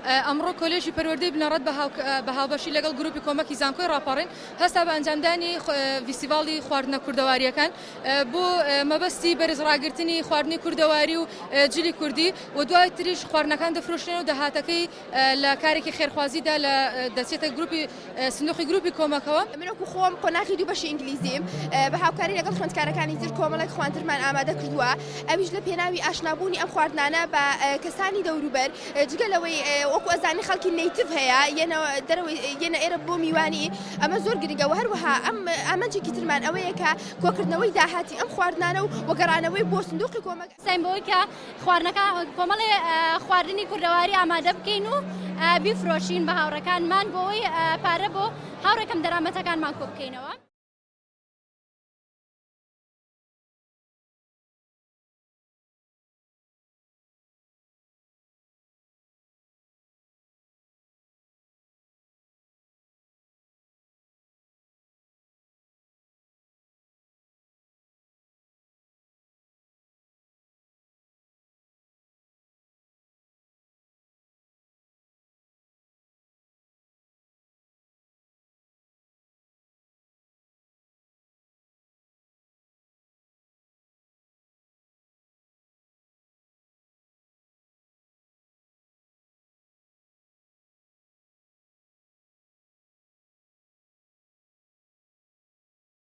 ئەمڕۆ کۆلێژی پەروەردەی بنەڕەت بە هاوبەشی لەگەڵ گروپی کۆمەکی زانکۆی ڕاپەڕین هەستا بە ئەنجامدانی فیستیڤاڵی خواردنە کوردەواریەکان بۆ مەبەستی بەرزڕاگررتنی خواردنی کوردەواری و جلی کوردی و دوای تریش خواردنەکان دەفرۆشتن و داهاتەکەی لە کارێکی خێرخوازیدا لە دەچێتە گروپی سندوقی گروپی کۆمەکەوە. منوەکو خۆم قۆناغی دوو بەشی ئینگلیزیم بە هاوکاری لەگەڵ خوێندکارەکانی تر کۆمەڵێک خواردنمان ئامادە کردووە، ئەویش لە پێناوی ئاشنابوونی ئەم خواردنانە بە کەسانی دەوروبەر جگەلەوەی وەکو ئەزانی خەڵکی نەیتیڤ هەیە یەنە ئێرە بۆ میوانی ئەمە زۆر گرنگە و هەروەها ئامانجێکی ترمان ئەوەیە کە کۆکردنەوەی داهاتی ئەم خواردنانە و وەگەڕانەوەی بۆ سندوقی کۆمەک سایمبۆی کە خواردنەکە کۆمەڵێ خواردنی کوردەواری ئامادە بکەین و بیفرۆشین بە هاوڕەکانمان بۆی پارە بۆ هاوڕێکم دەرامەتەکانمان کۆ بکەینەوە.